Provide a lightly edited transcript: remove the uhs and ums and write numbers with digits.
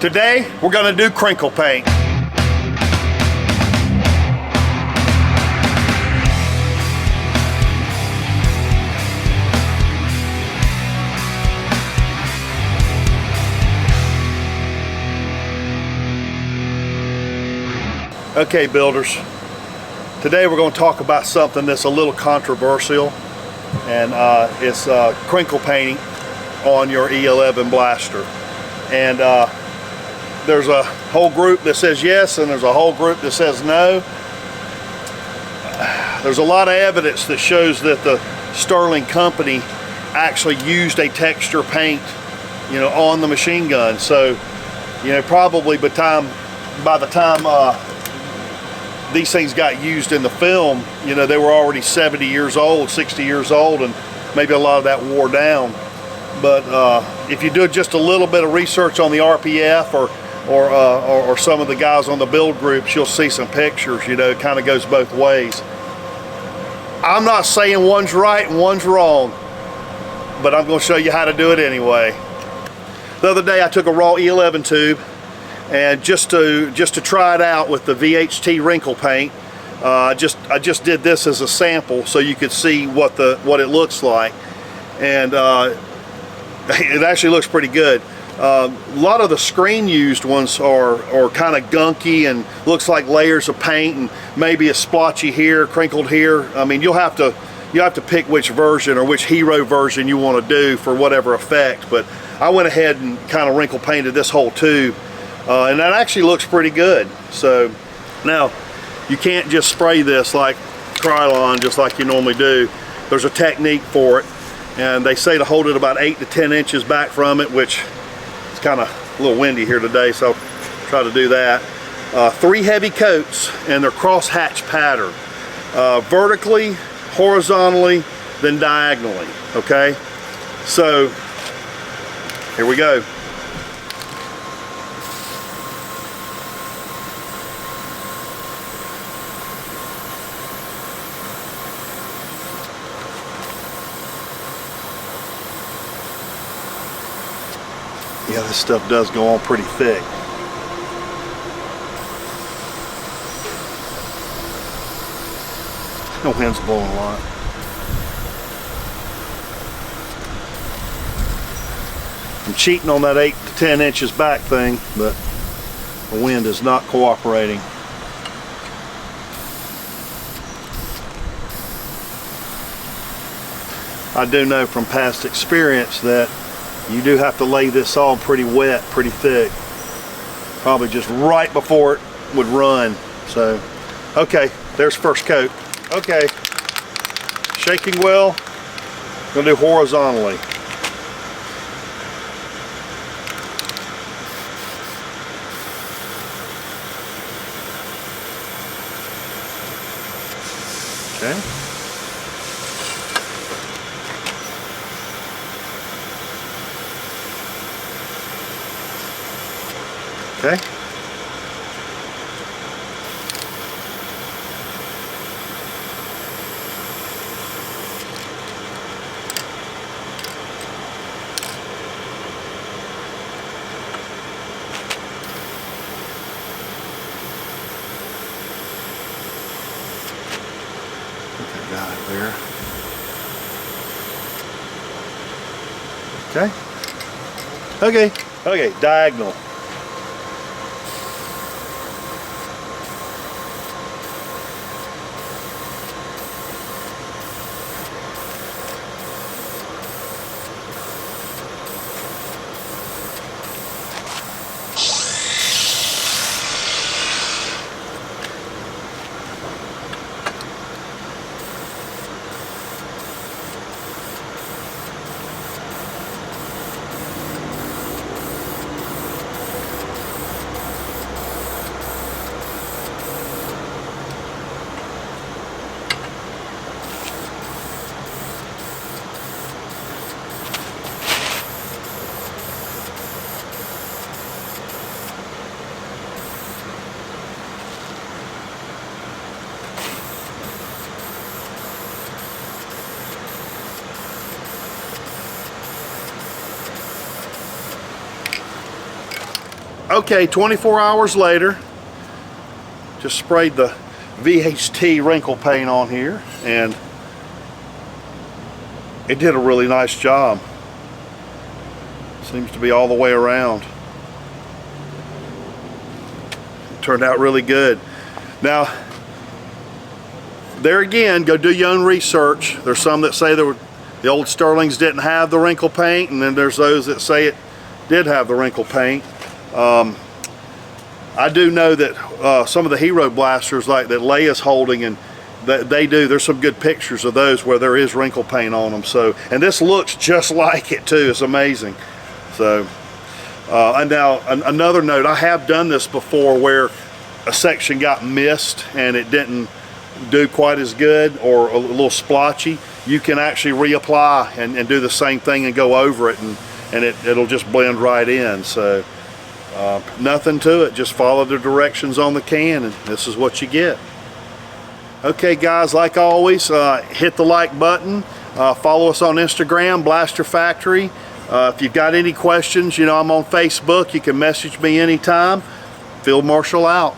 Today, we're gonna do crinkle paint. Okay, builders, today we're going to talk about something that's a little controversial, and it's crinkle painting on your E-11 blaster. And there's a whole group that says yes, and there's a whole group that says no. There's a lot of evidence that shows that the Sterling company actually used a texture paint, on the machine gun. So, probably by the time these things got used in the film, they were already 70 years old, 60 years old, and maybe a lot of that wore down. But if you do just a little bit of research on the RPF or some of the guys on the build groups, you'll see some pictures. It kind of goes both ways. I'm not saying one's right and one's wrong, but I'm going to show you how to do it anyway. The other day I took a raw E-11 tube, and just to try it out with the VHT wrinkle paint, I just did this as a sample so you could see what it looks like, and it actually looks pretty good. A lot of the screen used ones are kind of gunky and looks like layers of paint, and maybe a splotchy here, crinkled here. I mean, you have to pick which version or which hero version you want to do for whatever effect. But I went ahead and kind of wrinkle painted this whole tube. And that actually looks pretty good. So now you can't just spray this like Krylon just like you normally do. There's a technique for it, and they say to hold it about 8 to 10 inches back from it, which it's kind of a little windy here today, so I'll try to do that. 3 heavy coats, and they're cross-hatch pattern, vertically, horizontally, then diagonally. Okay, so here we go. Yeah, this stuff does go on pretty thick. The wind's blowing a lot. I'm cheating on that 8 to 10 inches back thing, but the wind is not cooperating. I do know from past experience that you do have to lay this on pretty wet, pretty thick. Probably just right before it would run. So, okay, there's first coat. Okay, shaking well, gonna do horizontally. Okay. Okay. I got it there. Okay. Okay, diagonal. Okay, 24 hours later, just sprayed the VHT wrinkle paint on here, and it did a really nice job. Seems to be all the way around. It turned out really good. Now, there again, go do your own research. There's some that say the old Sterlings didn't have the wrinkle paint, and then there's those that say it did have the wrinkle paint. I do know that some of the Hero blasters like that Leia's holding, and they do, there's some good pictures of those where there is wrinkle paint on them. So, and this looks just like it too. It's amazing. So, and now another note, I have done this before where a section got missed and it didn't do quite as good, or a little splotchy. You can actually reapply and do the same thing and go over it, and it'll just blend right in. So nothing to it, just follow the directions on the can and this is what you get. Okay guys, like always, hit the like button, follow us on Instagram, Blaster Factory. If you've got any questions, you know I'm on Facebook, you can message me anytime. Field Marshal out.